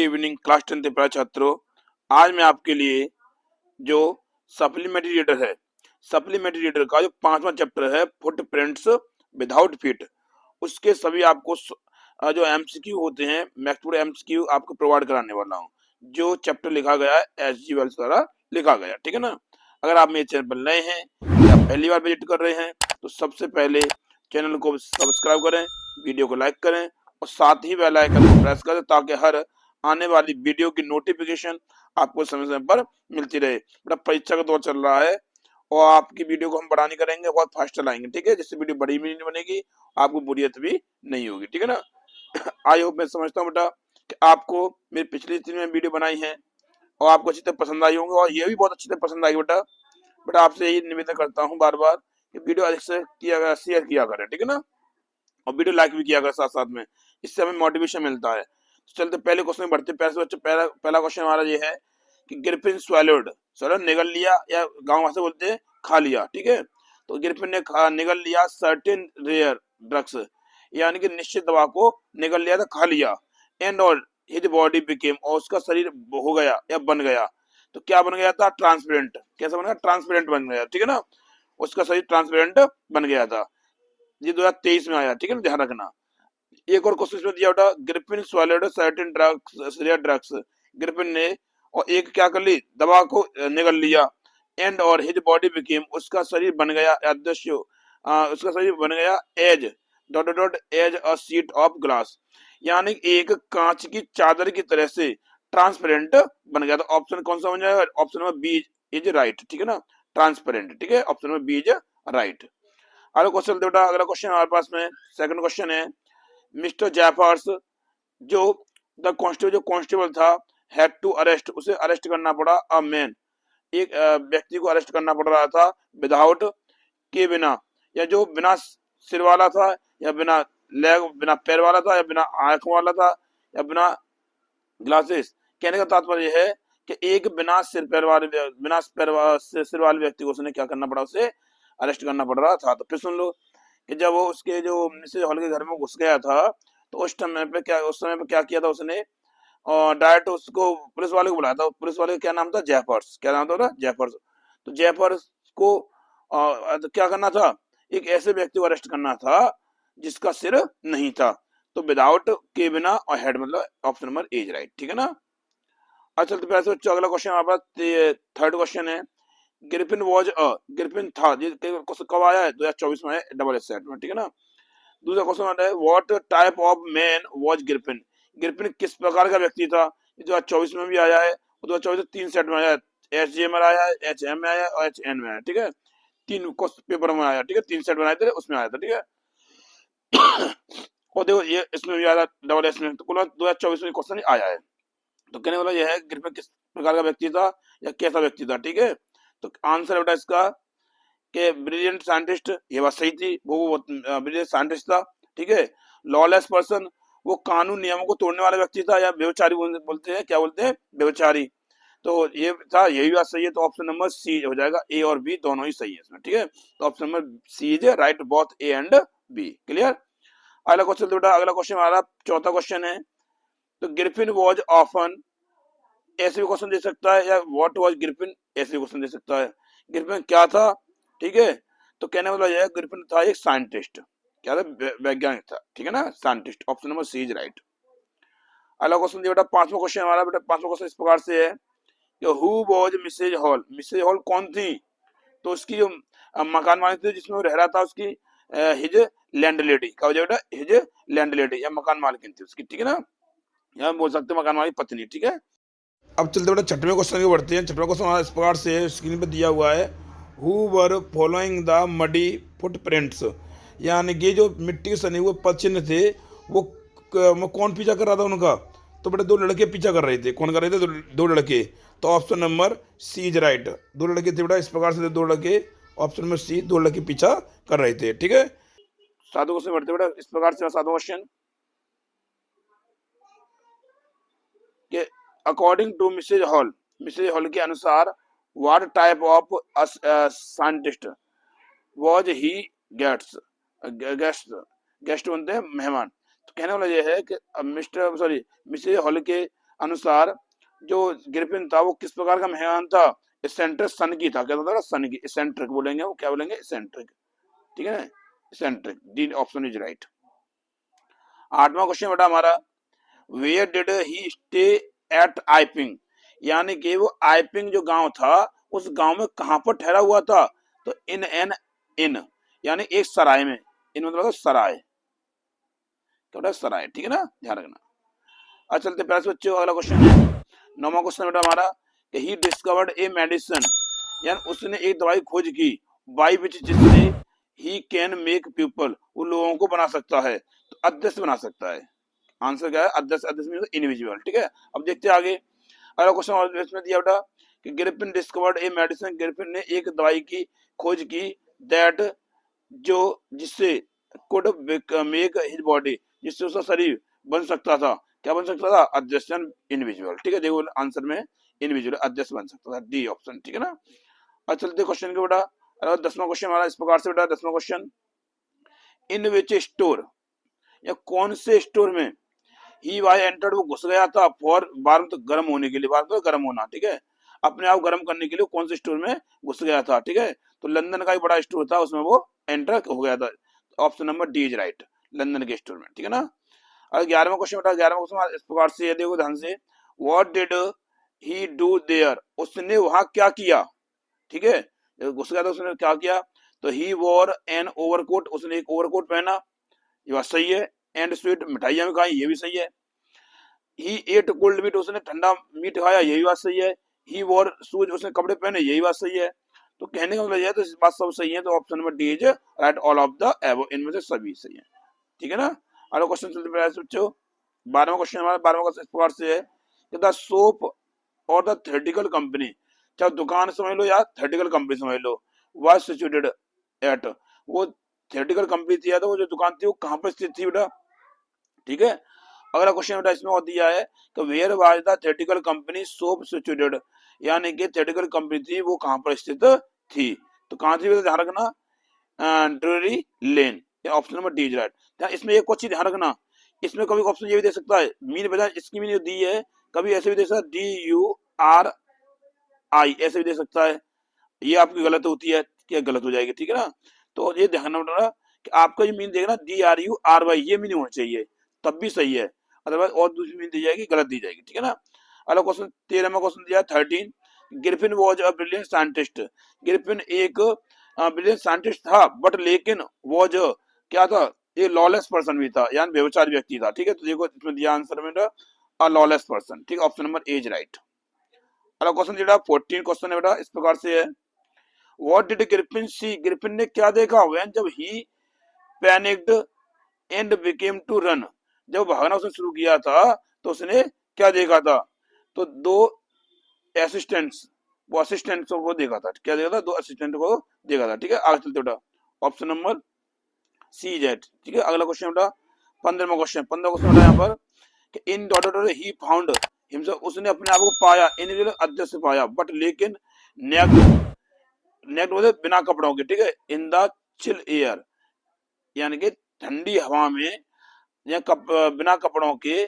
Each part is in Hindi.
इवनिंग क्लास 10 के प्यारे छात्रों, आज मैं आपके लिए जो सप्लीमेंट्री रीडर है, सप्लीमेंट्री रीडर का जो 5वां चैप्टर है फुटप्रिंट्स विदाउट फीट, उसके सभी आपको जो एमसीक्यू होते हैं मैक्स एमसीक्यू आपको प्रोवाइड कराने वाला हूँ। जो चैप्टर लिखा गया है एसजी वेल्स द्वारा लिखा गया, ठीक है ना। अगर आप मेरे चैनल पर नए हैं या पहली बार विजिट कर रहे हैं तो सबसे पहले चैनल को सब्सक्राइब करें, वीडियो को लाइक करें और साथ ही बेल आइकन को प्रेस करें ताकि हर आने वाली वीडियो की नोटिफिकेशन आपको समय समय पर मिलती रहे। बेटा परीक्षा का दौर चल रहा है और आपकी वीडियो को हम बड़ा नहीं करेंगे, बहुत फास्ट चलाएंगे, ठीक है, जिससे वीडियो बड़ी भी नहीं बनेगी, आपको बोरियत भी नहीं होगी, ठीक है ना। आई होप मैं समझता हूँ बेटा कि आपको मेरी पिछली 3 वीडियो बनाई है और आपको अच्छी तरह पसंद आई होंगी और ये भी बहुत अच्छी तरह पसंद आएगी बेटा आपसे यही निवेदन करता हूँ बार बार कि वीडियो अधिक से किया शेयर किया करें, ठीक है ना, और वीडियो लाइक भी किया करें साथ साथ में, इससे हमें मोटिवेशन मिलता है। तो चलते पहले क्वेश्चन में बढ़ते। पैसे बच्चे पहला क्वेश्चन हमारा ये है कि गिरपिन स्वैलोड, सर निगल लिया या गांव भाषा बोलते हैं खा लिया, ठीक है। तो गिरपिन ने निगल लिया सर्टेन रेयर ड्रग्स, यानी कि निश्चित दवा को निगल लिया था, खा लिया। एंड और हिज बॉडी बिकेम, और उसका शरीर हो गया या बन गया। तो क्या बन गया था? ट्रांसपेरेंट। कैसा बन गया? ट्रांसपेरेंट बन गया, ठीक है ना, उसका शरीर ट्रांसपेरेंट बन गया था। ये 2023 में आया, ठीक है ना, ध्यान रखना। एक और क्वेश्चन इसमें दिया होता, Griffin swallowed certain drugs, rare drugs, Griffin ने और एक क्या कर ली, दवा को निगल लिया। एंड और हिज बॉडी बिकेम, उसका शरीर बन गया अदृश्य, उसका शरीर बन गया as dot dot dot as a sheet of glass, यानी एक कांच की चादर की तरह से ट्रांसपेरेंट बन गया। तो ऑप्शन कौन सा बन जाएगा? Option number B is right, ठीक है ना, ट्रांसपेरेंट, ठीक है, option number B is right. अगला क्वेश्चन बेटा, अगला क्वेश्चन हमारे पास में सेकंड क्वेश्चन है, मिस्टर जैफर्स जो द कांस्टेबल, जो कांस्टेबल था, हैड टू अरेस्ट, उसे अरेस्ट करना पड़ा, अ मैन, एक व्यक्ति को अरेस्ट करना पड़ रहा था, विदाउट, के बिना, या जो बिना सिर वाला था, या बिना लेग, बिना पैर वाला था, या बिना आंख वाला था, या बिना ग्लासेस। कहने का तात्पर्य है कि एक बिना सिर पैर वाले, बिना सिर वाले व्यक्ति को उसने क्या करना पड़ा, उसे अरेस्ट करना पड़ रहा था। तो फिर सुन लो कि जब वो उसके जो मिसेज हॉल के घर में घुस गया था तो उस समय पे क्या किया था उसने, और डायरेक्ट उसको पुलिस वाले को बुलाया था। पुलिस वाले का क्या नाम था? जैफर्स। क्या नाम था ना? जैफर्स। तो जैफर्स को तो क्या करना था? एक ऐसे व्यक्ति को अरेस्ट करना था जिसका सिर नहीं था। तो विदाउट, के बिना, और हेड, मतलब option number A is right, ठीक है ना। अच्छा चलते पैसे बच्चों, अगला क्वेश्चन हमारे पास थर्ड क्वेश्चन है, ग्रिफिन वॉज अ, ग्रिफिन था, ये क्वेश्चन कब आया है? 2024 में, डबल एस सेट में, ठीक है ना। दूसरा क्वेश्चन आता है, what type of man was Griffin, Griffin किस प्रकार का व्यक्ति था? ये 2024 में भी आया है और 2024 तीन सेट में आया है, एच जे में आया है, एच एम में आया है और एच एन में आया है, ठीक है, तीन पेपर में आया, ठीक है, तीन सेट बनाए थे उसमें आया था, ठीक है। और देखो ये इसमें भी आया डबल एस में, तो कुल 2024 में क्वेश्चन आया है। तो कहने वाला यह है ग्रिफिन किस प्रकार का व्यक्ति था या कैसा व्यक्ति था, ठीक है। तो आंसर बेटा इसका कि ब्रिलियंट साइंटिस्ट, ये बात सही थी, वो ब्रिलियंट साइंटिस्ट था, ठीक है। लॉलेस पर्सन, वो कानून नियमों को तोड़ने वाला व्यक्ति था, या व्यभिचारी बोलते हैं, क्या बोलते हैं? व्यभिचारी। तो ये था, यही बात सही है, तो ऑप्शन नंबर सी हो जाएगा, ए और बी दोनों ही सही है इसमें, ठीक है। तो option number C is right, both A and B, clear. अगला क्वेश्चन बेटा, अगला क्वेश्चन हमारा चौथा क्वेश्चन है, तो ग्रिफिन वॉज ऑफन, ऐसे भी क्वेश्चन दे सकता है, या व्हाट वाज ग्रिफिन, ऐसे भी क्वेश्चन दे सकता है। ग्रिफिन क्या था, ठीक है। तो कहने वाला यह ग्रिफिन था एक साइंटिस्ट, क्या था? वैज्ञानिक था, ठीक है ना, scientist, option number C is right. अगला क्वेश्चन बेटा, पांचवा क्वेश्चन हमारा बेटा, पांचवा क्वेश्चन इस प्रकार से है कि who was Mrs Hall, Mrs Hall कौन थी? तो उसकी जो मकान मालिक थी जिसमें वो रह रहा था, उसकी हिज लैंड लेडी, क्या हो जाएगा बेटा? हिज लैंड लेडी, या मकान मालिक थी उसकी, ठीक है ना, यहाँ बोल सकते हैं मकान मालिक पत्नी, ठीक है। अब चलते बेटा छठवें क्वेश्चन की बढ़ते हैं। छठवें क्वेश्चन इस प्रकार से स्क्रीन पर दिया हुआ है, who were following the muddy footprints, यानी कि जो मिट्टी के सने हुए पद चिन्ह थे वो कौन पीछा कर रहा था उनका? तो बेटा दो लड़के पीछा कर रहे थे। कौन कर रहे थे? दो लड़के। तो option number C is right, दो लड़के थे बेटा, इस प्रकार से दो लड़के, ऑप्शन नंबर सी, दो लड़के पीछा कर रहे थे, ठीक है। सातों क्वेश्चन बढ़ते बेटा इस प्रकार से, सातों क्वेश्चन के अकॉर्डिंग टू मिसेज हॉल के अनुसार, what type of scientist was he gates, guest बनते हैं मेहमान। तो कहने वाला यह है कि मिसेज हॉल के अनुसार जो ग्रिफिन था वो किस प्रकार का मेहमान था? इसेंट्रिक, सन की था। क्या था? सन की। इसेंट्रिक बोलेंगे, वो क्या बोलेंगे? इसेंट्रिक। ठीक है ना, eccentric. D option is right. 8वां क्वेश्चन बेटा हमारा, where did he stay at Iping, यानी कि वो आइपिंग जो गांव था उस गांव में कहां पर ठहरा हुआ था? तो इन एन इन, यानी एक सराय में। इन मतलब सराय, तो सराय। ठीक है ना, ध्यान रखना। आज चलते प्यारे से बच्चों, अगला क्वेश्चन है 9वां क्वेश्चन बेटा हमारा, कि ही डिस्कवर्ड ए मेडिसिन, यानी उसने एक दवाई खोज की, बाई विच, जिससे ही कैन मेक पीपल, वो लोगों को बना सकता है, तो अदृश्य बना सकता है। आंसर क्या है? अदृश्य। अदृश्य मींस इनविजिबल। ठीक है, अब देखते हैं आगे। अगला क्वेश्चन और इसमें दिया बेटा कि Griffin discovered a medicine, Griffin ने एक दवाई की खोज की, दैट, जो, जिससे कुड मेक हिज बॉडी, जिससे उसका शरीर बन सकता था। क्या बन सकता था? अदृश्य, इनविजिबल। ठीक है, देखो आंसर में इनविजिबल, अदृश्य बन सकता था, डी ऑप्शन। ठीक है ना। अब चलते क्वेश्चन के बेटा, 10वां क्वेश्चन हमारा इस प्रकार से बेटा, 10वां क्वेश्चन, इन विच स्टोर, या कौन से स्टोर में ही वाई एंटर्ड, वो घुस गया था, फॉर वार्म, तो गर्म होने के लिए। वार्म तो गर्म होना। ठीक है, अपने आप गर्म करने के लिए कौन से स्टोर में घुस गया था? ठीक है, तो लंदन का एक बड़ा स्टोर था, उसमें वो एंटर हो गया था। Option number D is right, London के स्टोर में। ठीक है ना। और 11वां क्वेश्चन बेटा, 11वां क्वेश्चन इस प्रकार से, देखो ध्यान से, what did he do their, उसने वहां क्या किया? ठीक है, जब घुस गया था उसने क्या किया? तो ही वॉर एन ओवरकोट, उसने एक ओवरकोट पहना, ये बात सही है। एंड स्वीट, मिठाइयां भी खाई, ये भी सही है। ही एट कोल्ड मीट, उसने ठंडा मीट खाया, यही बात सही है। ही वॉर शूज, उसने कपड़े पहने, यही बात सही है। तो कहने का मतलब यह है, तो इस बात सब सही है, तो option number D is right, all of the above, इनमें से सभी सही है। ठीक है ना। अगला क्वेश्चन चलते बच्चों, 12वां क्वेश्चन हमारा, 12वां क्वेश्चन इस प्रकार से है कि द सोप और द थेरेटिकल कंपनी, चाहे दुकान समझ लो या थेरेटिकल कंपनी समझ लो, वाज सिचुएटेड एट, वो थेरेटिकल कंपनी थी या तो वो जो दुकान थी वो कहां पर स्थित थी बेटा? ठीक है, अगला क्वेश्चन बेटा इसमें और दिया है कि where was the theoretical company soap situated, यानी कि थेरेटिकल कंपनी थी वो कहां पर स्थित थी? तो कहां थी बेटा? ध्यान रखना, Drury lane, option number D is right. इसमें एक और चीज ध्यान रखना, इसमें कभी ऑप्शन ये भी दे सकता है, मीन बजाय इसकी मीन दी है, कभी ऐसे भी दे सकता है, DURI, ऐसे भी दे सकता है। ये आपकी गलत होती है, क्या गलत हो जाएगी? ठीक है ना। तो ये ध्यान रखना कि आपका जो मीन देगा ना, DRURY, ये मीन होना चाहिए, तब भी सही है, अदरवाइज और दूसरी मीन दी जाएगी, गलत दी जाएगी। ठीक है ना। अगला क्वेश्चन 13वां क्वेश्चन दिया 13, Griffin was a brilliant scientist, Griffin एक ब्रिलियंट साइंटिस्ट था, बट लेकिन वॉज क्या था? ये लॉलेस पर्सन भी था, यानी व्यभिचारी व्यक्ति था। ठीक है, तो देखो इसमें दिया आंसर में अ लॉलेस पर्सन। ठीक है, option number A is right. अगला क्वेश्चन बेटा 14 क्वेश्चन है बेटा, इस प्रकार से है, what did Griffin see, Griffin ने क्या देखा? व्हेन, जब he panicked and became to run, जब भागना उसने शुरू किया था तो उसने क्या देखा था? तो दो असिस्टेंट्स, वो असिस्टेंट्स को देखा था। क्या देखा था? दो असिस्टेंट को देखा था। ठीक है, आगे चलते बेटा, ऑप्शन नंबर सी जेड। ठीक है, अगला क्वेश्चन बेटा 15वां क्वेश्चन, 15वां क्वेश्चन बेटा यहाँ पर कि इन डॉटर ही फाउंड हिमसेल्फ, उसने अपने आप को पाया, इन अदृश्य पाया, बट लेकिन नेक्ड, नेक्ड बोले बिना कपड़ों के। ठीक है, इन द चिल एयर, यानी कि ठंडी हवा में, या बिना कपड़ों के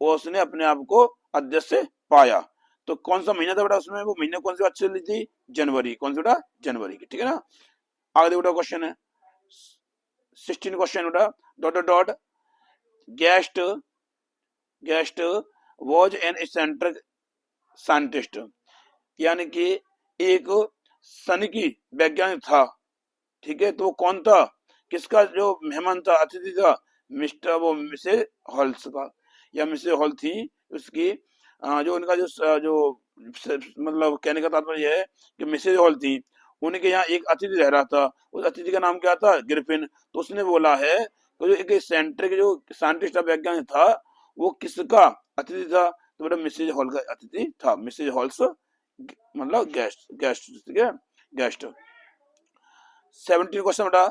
वो उसने अपने आप को अदृश्य पाया। तो कौन सा महीना था बेटा उसमें? वो महीने कौन सी बात चल रही थी? जनवरी। कौन सी बेटा? जनवरी की। ठीक है ना। आगे देखो बेटा क्वेश्चन है 16 क्वेश्चन बेटा, dot dot dot, guest, guest was an eccentric scientist, यानी कि एक सनकी वैज्ञानिक था। ठीक है, तो कौन था? किसका जो मेहमान था, अतिथि था? मिस्टर, वो मिसेज हॉल्स का, या मिसेज हॉल थी उसकी, जो उनका जो मतलब कहने का तात्पर्य यह है कि मिसेज हॉल थी, उनके यहाँ एक अतिथि रह रहा था, उस अतिथि का नाम क्या था? ग्रिफिन। तो उसने बोला है कि जो एक सेंट्रिक जो साइंटिस्ट वैज्ञानिक था वो किसका अतिथि था? तो बेटा मिसेज हॉल का अतिथि था, मिसेज हॉल्स मतलब गेस्ट, गेस्ट। ठीक है, गेस्ट। 17 क्वेश्चन बेटा,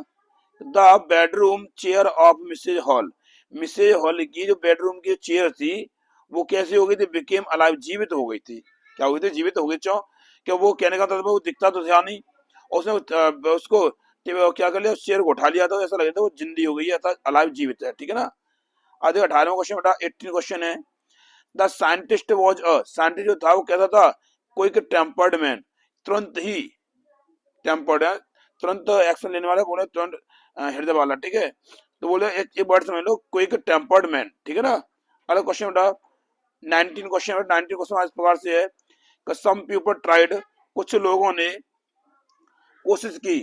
the bedroom chair of Mrs Hall, Mrs Hall की जो बेडरूम की चेयर थी वो कैसी हो गई थी? बिकेम अलाइव, जीवित हो गई थी। क्या हो गई थी? जीवित हो गई। क्यों? कि वो कहने का था वो दिखता तो था नहीं, और उसने उसको क्या कर लिया, उस चेयर को उठा लिया था, ऐसा लग रहा था वो जिंदी हो गई है, अलाइव, जीवित है। ठीक है ना। आगे 18वां क्वेश्चन बेटा 18 क्वेश्चन है, द साइंटिस्ट वॉज साइंटिस्ट जो था वो कैसा था, क्विक टेम्पर्ड मैन, तुरंत ही टेम्पर्ड है, तुरंत एक्शन लेने वाला, बोले तुरंत हृदय वाला, ठीक है। तो बोले एक वर्ड समझ लो, क्विक टेम्पर्ड मैन, ठीक है ना। अगला क्वेश्चन बेटा 19 क्वेश्चन है। 19 क्वेश्चन इस प्रकार से है कि सम पीपल ट्राइड, कुछ लोगों ने कोशिश की,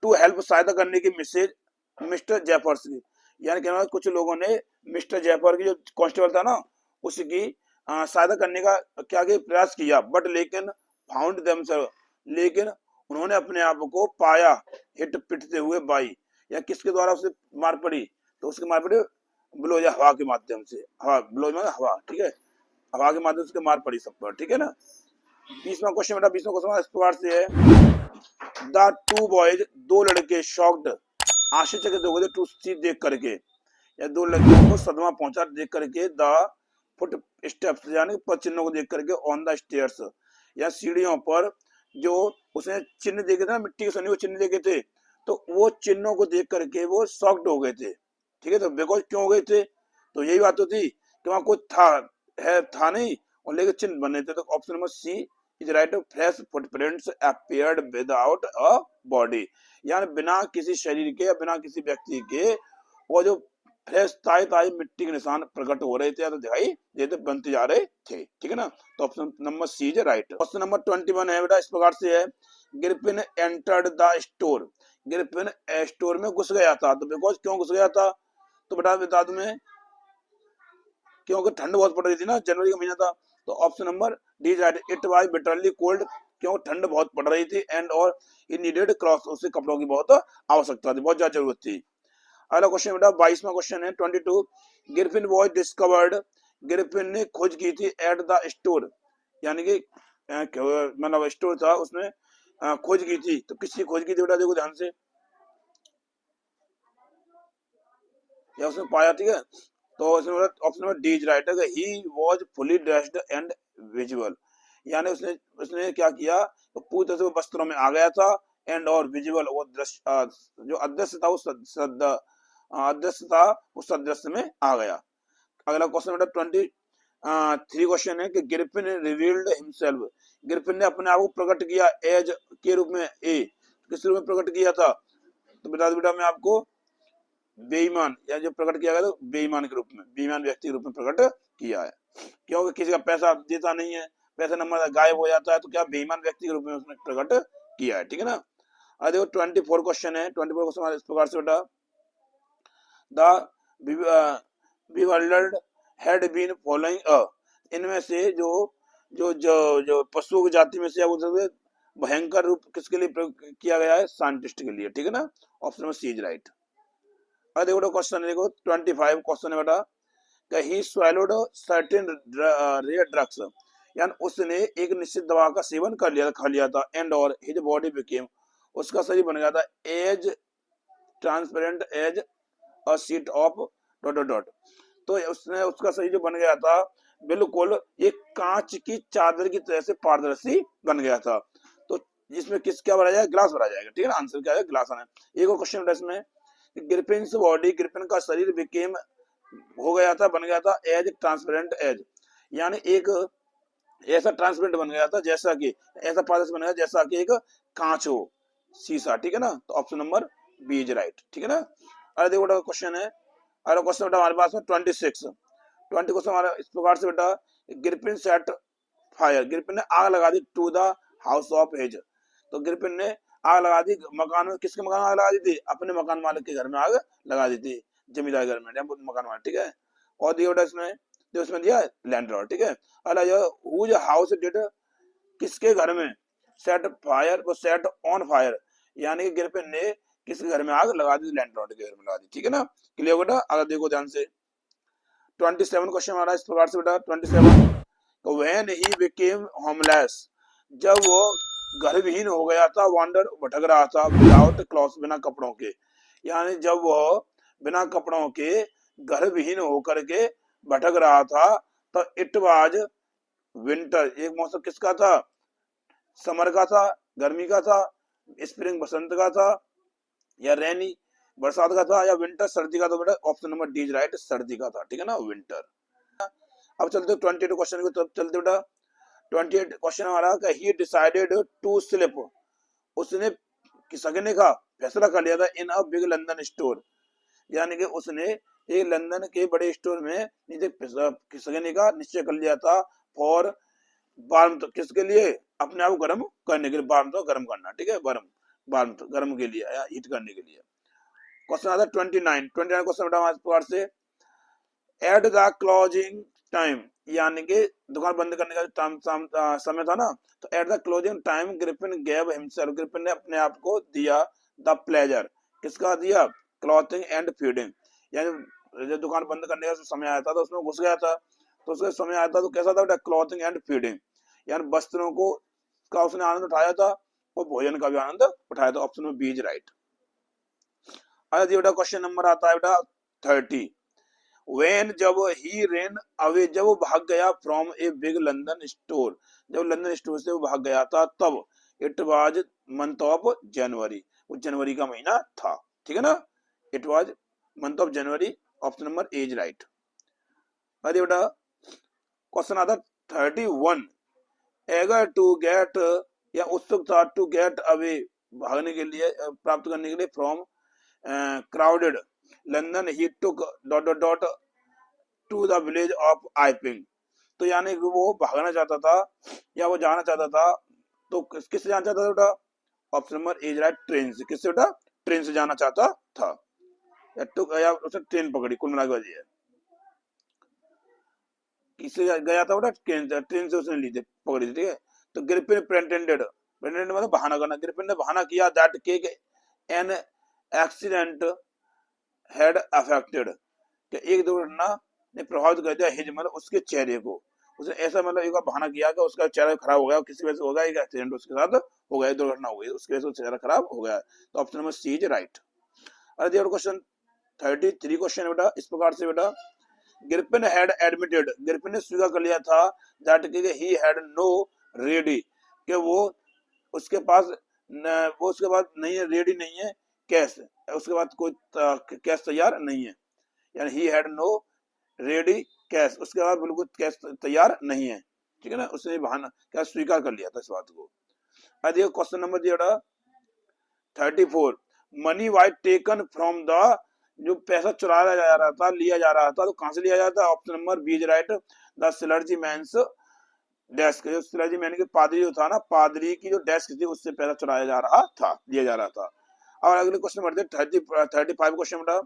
टू हेल्प सहायता करने की मिसेज मिस्टर जैफर्स की, यानी कहना कुछ लोगों ने मिस्टर जैफर की जो कांस्टेबल था ना उसकी सहायता करने का क्या किया, प्रयास किया, बट लेकिन फाउंड देमसेल्फ, लेकिन उन्होंने अपने आप को पाया हिट पिटते हुए बाई, या किसके द्वारा उसे मार पड़ी, तो उसके मार पड़ी ब्लो, या हवा के माध्यम से, हवा ब्लो में हवा, ठीक है, हवा के माध्यम से मार पड़ी सब पर, ठीक है ना। 20वां क्वेश्चन बेटा 20वां क्वेश्चन इस प्रकार से है, द टू बॉयज, दो लड़के, शॉक्ड, आश्चर्यचकित हो गए थे, टू सी देख करके, या दो लड़कियों को सदमा पहुंचा देख करके, द फुट स्टेप्स यानी पद चिन्हों को देख करके, ऑन द स्टेयर्स या सीढ़ियों पर, जो उसने चिन्ह देखे थे ना, मिट्टी के सनी वो चिन्ह देखे थे, तो वो चिन्हों को देख करके वो शॉक्ड हो गए थे, ठीक है। तो बिकॉज क्यों हो गए थे, तो यही बात होती कि वहां कुछ था नहीं, और लेकिन चिन्ह बने थे। तो option number C is right, fresh footprints appeared without a body, यानी बिना किसी शरीर के या बिना किसी व्यक्ति के वो जो फ्रेश ताई ताई मिट्टी के निशान प्रकट हो रहे थे या तो दिखाई देते बनते जा रहे थे, ठीक है ना। तो option number C is right. Question number 21 है बेटा इस प्रकार से है, Griffin entered the store, Griffin store में घुस गया था, तो बिकॉज क्यों घुस गया था, तो बेटा बता दूं मैं, क्योंकि ठंड बहुत पड़ रही थी ना, जनवरी का महीना था, तो option number D is right, it was bitterly cold, क्यों ठंड बहुत पड़ रही थी, एंड और ही नीडेड क्रॉस, उससे कपड़ों की बहुत आवश्यकता थी, बहुत ज्यादा जरूरत थी। अगला क्वेश्चन बेटा 22वां क्वेश्चन है 22, गिरफिन वॉज डिस्कवर्ड, गिरफिन ने खोज की थी एट द स्टोर, यानी कि मतलब स्टोर था उसमें खोज की थी, तो किसकी खोज की थी बेटा, देखो ध्यान से, या उसने पाया, ठीक है। तो option number D is right है, he was fully dressed and visual, यानी उसने उसने क्या किया, तो पूरी तरह से वस्त्रों में आ गया था, एंड और विजुअल वो दृश्य जो अदृश्य था उस अदृश्य था उस अदृश्य में आ गया। अगला क्वेश्चन बेटा 23 क्वेश्चन है कि गिरफिन रिवील्ड हिमसेल्फ, गिरफिन ने अपने आप को प्रकट किया एज के रूप में, ए किस रूप में प्रकट किया था, तो बेटा मैं आपको बेईमान, या जो प्रकट किया गया तो बेईमान के रूप में, बेईमान व्यक्ति के रूप में प्रकट किया है, क्योंकि किसी का पैसा देता नहीं है, पैसा नंबर गायब हो जाता है, तो क्या बेईमान व्यक्ति के रूप में उसने प्रकट किया है, ठीक है ना। अब देखो 24 क्वेश्चन है, 24 क्वेश्चन इस प्रकार से बेटा, the bewildered had been following a, इनमें से जो जो जो जो पशुओं की जाति में से या वो भयंकर रूप किसके लिए प्रयोग किया गया है, साइंटिस्ट के लिए, ठीक है ना। Option number C is right. अब देखो क्वेश्चन है, देखो 25 क्वेश्चन है बेटा, ही swallowed certain rare drugs, यानी उसने एक निश्चित दवा का सेवन कर लिया, खा लिया था, एंड और हिज बॉडी बिकेम, उसका शरीर बन गया था as transparent as a sheet of dot dot dot, तो उसने उसका शरीर जो बन गया था बिल्कुल एक कांच की चादर की तरह से पारदर्शी बन गया था, तो जिसमें किस क्या भरा जाएगा, ग्लास भरा जाएगा, ठीक है ना। आंसर क्या है, ग्लास आना है। एक और क्वेश्चन इसमें, ग्रिफिन बॉडी, ग्रिफिन का शरीर बिकेम हो गया था, बन गया था एज ट्रांसपेरेंट एज, यानी एक ऐसा ट्रांसपेरेंट बन गया था जैसा कि, ऐसा पारदर्शी बन गया जैसा कि एक कांच हो, शीशा, ठीक है ना। तो option number B is right, ठीक है ना। अरे देखो क्वेश्चन है, अरे क्वेश्चन बेटा हमारे पास में 26 क्वेश्चन हमारा इस प्रकार से बेटा, ग्रिफिन सेट फायर, ग्रिफिन ने आग लगा दी to the house of age, तो ग्रिफिन ने आग लगा दी मकान में, किसके मकान में आग लगा दी थी, अपने मकान मालिक के घर में आग लगा दी थी, जमींदार घर में या मकान मालिक, ठीक है। और दिया बेटा इसमें, जो इसमें दिया लैंडलॉर्ड, ठीक है। अरे हुज हाउस डिड, किसके घर में सेट फायर, वो सेट ऑन फायर, यानी कि ग्रिफिन ने किसके घर में आग लगा दी, लैंडलॉर्ड के घर में लगा दी, ठीक है ना। क्लियर बेटा। अगर देखो ध्यान से 27 क्वेश्चन हमारा इस प्रकार से बेटा 27, तो व्हेन ही बिकेम होमलेस, जब वो घर विहीन हो गया था, वांडर भटक रहा था, विदाउट क्लॉथ्स, बिना कपड़ों के, यानी जब वो बिना कपड़ों के घर विहीन होकर के भटक रहा था, तो इट वाज विंटर, एक मौसम किसका था, समर का था, गर्मी का था, स्प्रिंग बसंत का था, या रेनी बरसात का था, या विंटर सर्दी का था, बेटा option number D is right, सर्दी का था, ठीक है ना, विंटर। अब चलते 28 क्वेश्चन की तरफ चलते बेटा। 28 क्वेश्चन हमारा कि ही डिसाइडेड टू स्लिप, उसने किसने का फैसला कर लिया था इन अ बिग लंदन स्टोर, यानी कि उसने एक लंदन के बड़े स्टोर में नीचे किसने का निश्चय कर लिया था फॉर वार्म, किसके लिए, अपने आप को गर्म करने के लिए, वार्म तो गर्म करना, ठीक है, वार्म वार्म गर्म के लिए या हीट करने के लिए। क्वेश्चन आता है 29 क्वेश्चन बेटा इस प्रकार से, एट द क्लोजिंग टाइम, यानी कि दुकान बंद करने का समय था ना, तो at the closing time Griffin gave himself, Griffin ने अपने आप को दिया द प्लेजर, किसका दिया, क्लॉथिंग एंड फीडिंग, यानी जब दुकान बंद करने का समय आया था तो उसमें घुस गया था, तो उसका समय आया था तो कैसा था, क्लॉथिंग एंड फीडिंग, यानी वस्त्रों को का उसने आनंद उठाया था और भोजन का भी आनंद उठाया था। ऑप्शन में बी इज राइट। बेटा क्वेश्चन नंबर आता है बेटा 30, वेन जब ही रेन अवे, जब वो भाग गया from a big London store, जब लंदन स्टोर से वो भाग गया था तब, it was month of January, वो जनवरी का महीना था, ठीक है ना, it was month of January, option number A is right. अरे बेटा क्वेश्चन आता 31, एगर टू गेट, या उत्सुक था टू गेट अवे, भागने के लिए, प्राप्त करने के लिए, from crowded London he took dot dot dot to the village of Iping, तो यानी कि वो भागना चाहता था या वो जाना चाहता था, तो किससे जाना चाहता था बेटा, option number A is right, train से, किससे बेटा, ट्रेन से जाना चाहता था, या उसने ट्रेन पकड़ी, कुल मिला के है, किससे गया था बेटा, ट्रेन से उसने ली थी, पकड़ी थी, ठीक है। तो ग्रिफिन प्रेटेंडेड, प्रेटेंडेड मतलब बहाना करना, ग्रिफिन ने बहाना किया दैट के एन एक्सीडेंट हैड अफेक्टेड, कि एक दुर्घटना ने प्रभावित कर दिया हिज, मतलब उसके चेहरे को, उसने ऐसा मतलब एक बार बहाना किया कि उसका चेहरा खराब हो गया, किसी वजह से हो गया, एक एक्सीडेंट उसके साथ हो गया, दुर्घटना हो गई, उसकी वजह से चेहरा खराब हो गया, तो option number C is right. अरे क्वेश्चन 33 क्वेश्चन बेटा इस प्रकार से बेटा, ग्रिफिन हैड एडमिटेड, ग्रिफिन ने स्वीकार कर लिया था that he had no ready, कि वो उसके पास वो उसके पास नहीं है, रेडी नहीं है कैश, उसके बाद कोई कैश तैयार नहीं है, यानी he had no ready cash, उसके बाद बिल्कुल कैश तैयार नहीं है, ठीक है ना, उसने बहाना क्या स्वीकार कर लिया था इस बात को। देखो क्वेश्चन नंबर दिया 34, money wise taken from the, जो पैसा चुराया जा रहा था, लिया जा रहा था, तो कहां से लिया जाता है, option number B is right, the clergyman's desk, जो सिलर्जी मैन के पादरी जो था ना, पादरी की जो डेस्क थी उससे पैसा चुराया जा रहा था, लिया जा रहा था। और अगले क्वेश्चन बढ़ते 35 क्वेश्चन बेटा,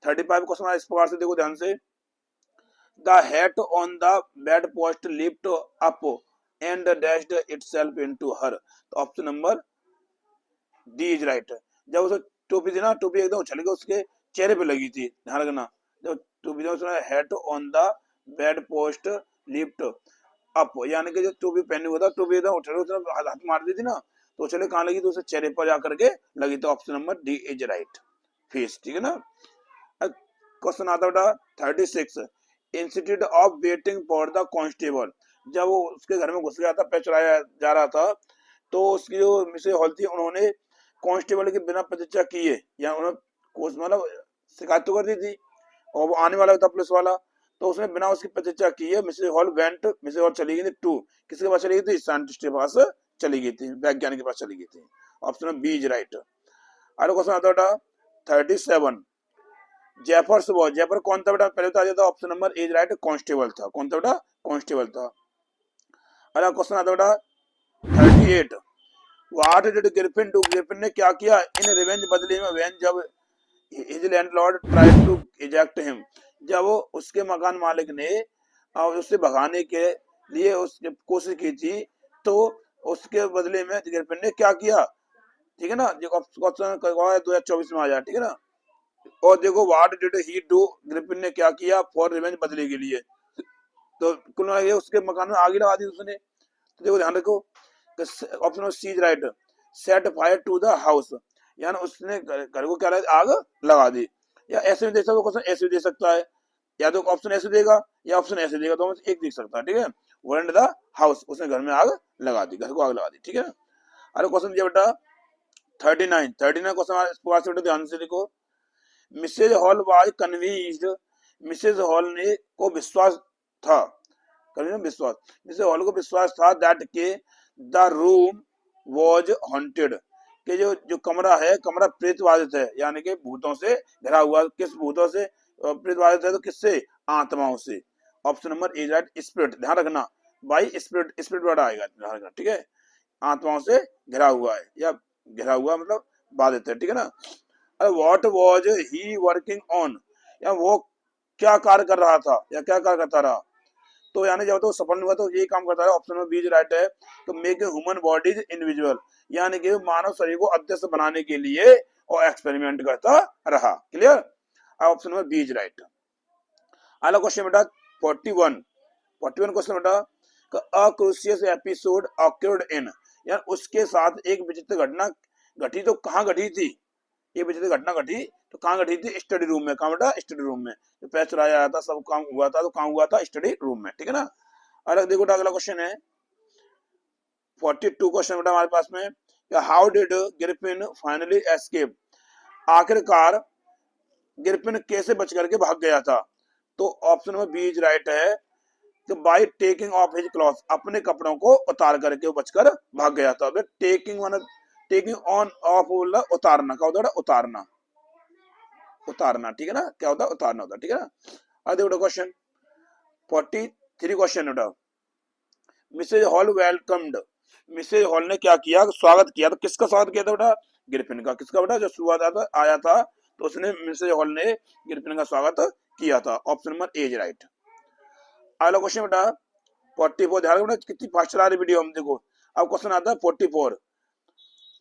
35 क्वेश्चन इस प्रकार से देखो ध्यान से, the hat on the bed post lift up and dashed itself into her, तो option number D is right. जब उसे टोपी थी ना, टोपी एकदम उछल के उसके चेहरे पे लगी थी, ध्यान रखना, जब टोपी थी उसने hat on the bed post lift up, यानी कि जो टोपी पहने हुआ था, टोपी एकदम उछल उसने हाथ मार दी थी ना, तो उछले कहाँ लगी, तो उसे चेहरे पर जाकर के लगी, तो option number D is right, face, ठीक है ना। क्वेश्चन आता बेटा 36, institute of waiting for the constable, जब वो उसके घर में घुस गया था, पैसे चुराया जा रहा था, तो उसकी जो मिसेज हॉल थी उन्होंने कांस्टेबल के बिना प्रतीक्षा किए, या उन्होंने मतलब शिकायत तो कर दी थी और वो आने वाला था पुलिस वाला, तो उसने बिना उसकी प्रतीक्षा किए Mrs Hall went, Mrs Hall चली गई थी टू, किसके पास चली गई थी, साइंटिस्ट के पास चली गई थी, वैज्ञानिक के पास चली गई थी, ऑप्शन बी इज राइट। अगला क्वेश्चन आता बेटा 37, जेफर्स वॉज, जेफर कौन था बेटा, पहले तो आ जाता ऑप्शन नंबर ए राइट, कांस्टेबल था, कौन था बेटा, कांस्टेबल था। अगला क्वेश्चन आता बेटा 38, what did Griffin do, Griffin ने क्या किया इन रिवेंज, बदले में, व्हेन जब his landlord tried to eject him, जब उसके मकान मालिक ने उससे भगाने के लिए उसने कोशिश की थी, तो उसके बदले में ग्रिफिन ने क्या किया, ठीक है ना, जो क्वेश्चन 2024 में आ जाए, ठीक है ना। और देखो what did he do, Griffin ने क्या किया फॉर रिवेंज, बदले के लिए, तो कुल मिला के उसके मकान में आग ही लगा दी उसने, तो देखो ध्यान रखो, option C is right, set fire to the house, यानी उसने घर को क्या आग लगा दी, या ऐसे भी दे सकता क्वेश्चन, ऐसे भी दे सकता है, या तो ऑप्शन ऐसे देगा या ऑप्शन ऐसे देगा, तो एक देख सकता है, ठीक है, वर्ल्ड द हाउस, उसने घर में आग लगा दी, घर को आग लगा दी, ठीक है। अरे क्वेश्चन दिया बेटा 39 क्वेश्चन इस प्रकार से ध्यान से देखो, Mrs Hall was convinced, Mrs Hall ने को विश्वास था कभी विश्वास, मिसेज हॉल को विश्वास था दैट के द रूम वॉज हॉन्टेड, कि जो कमरा है, कमरा प्रेत बाधित है, यानी कि भूतों से घिरा हुआ। किस भूतों से प्रेत बाधित है? तो किससे? आत्माओं से। ऑप्शन नंबर ए राइट। स्पिरिट, ध्यान रखना भाई, स्पिरिट, स्पिरिट वर्ड आएगा, ध्यान रखना, ठीक है। आत्माओं से घिरा हुआ है, या घिरा हुआ मतलब बाधित है, ठीक है ना। What was he working on, या वो क्या कार्य कर रहा था, या क्या कार्य करता रहा? तो यानी जब तो सफल नहीं हुआ तो ये काम करता रहा। ऑप्शन नंबर बी राइट है। तो मेक ह्यूमन बॉडीज इंडिविजुअल, यानी कि मानव शरीर को अध्यक्ष बनाने के लिए और एक्सपेरिमेंट करता रहा। Clear? Option number B right. अगला क्वेश्चन बेटा 41 क्वेश्चन बेटा, अ क्रूशियस एपिसोड ऑकर्ड इन, यार उसके साथ एक विचित्र घटना घटी, तो कहाँ घटी थी? ये विचित्र घटना घटी तो कहाँ घटी थी? स्टडी रूम में। कहाँ बेटा? स्टडी रूम में। जो पैर चुराया आया था, सब काम हुआ था, तो कहाँ हुआ था? स्टडी रूम में, ठीक है ना। अलग देखो अगला क्वेश्चन है 42 क्वेश्चन बेटा हमारे पास में, हाउ डिड गिरपिन फाइनली एस्केप, आखिरकार गिरपिन कैसे बच करके भाग गया था? तो ऑप्शन नंबर बी राइट है। तो by taking of his cloth, अपने कपड़ों को उतार करके वो बचकर भाग गया था। Taking one, taking on off बोला उतारना, क्या होता है? उतारना, उतारना, ठीक है ना। क्या होता है? उतारना होता है, ठीक है ना। अब देखो क्वेश्चन 43 क्वेश्चन बेटा, Mrs Hall welcomed, Mrs Hall ने क्या किया? स्वागत किया। तो किसका स्वागत किया था बेटा? गिरपिन का। किसका बेटा? जो शुरुआत आया था तो उसने, मिसेज हॉल ने गिरपिन का स्वागत किया था। ऑप्शन नंबर ए राइट। अगला क्वेश्चन बेटा 44, ध्यान रखना कितनी फास्ट चला रही वीडियो हम। देखो अब क्वेश्चन आता है 44।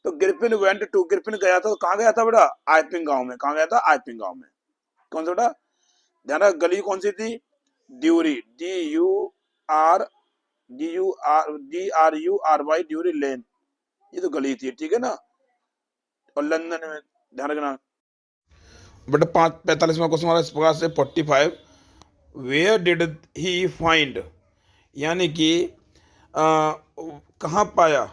तो गिरपिन वेंट टू, गिरपिन गया था, तो कहाँ गया था बेटा? आइपिंग गांव में। कहाँ गया था? आइपिंग गांव में। कौन सा बेटा? ध्यान रख, गली कौन सी थी? ड्यूरी, DURY ड्यूरी लेन, ये तो गली थी, ठीक है ना। और लंदन में, ध्यान रखना बेटा। 45वां क्वेश्चन हमारा इस प्रकार से 45, वेयर डिड ही फाइंड, यानी कि कहाँ पाया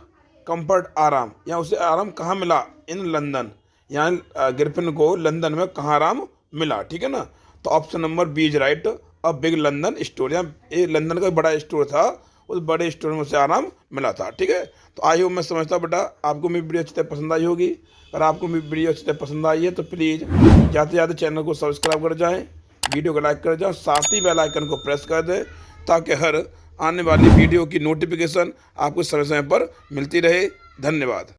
कंफर्ट, आराम, या उसे आराम कहाँ मिला? इन लंदन, यानी गिरपिन को लंदन में कहाँ आराम मिला, ठीक है ना। तो option number B is right. A big London store, ये लंदन का बड़ा स्टोर था, उस बड़े स्टोर में उसे आराम मिला था, ठीक है। तो आई होप मैं समझता बेटा आपको मेरी वीडियो अच्छी तरह पसंद आई होगी। अगर आपको मेरी वीडियो अच्छी तरह पसंद आई है तो प्लीज़ ज़्यादा से ज़्यादा चैनल को सब्सक्राइब कर जाएँ, वीडियो को लाइक कर जाओ, साथ ही बेल आइकन को प्रेस कर दें, ताकि हर आने वाली वीडियो की नोटिफिकेशन आपको समय समय पर मिलती रहे। धन्यवाद।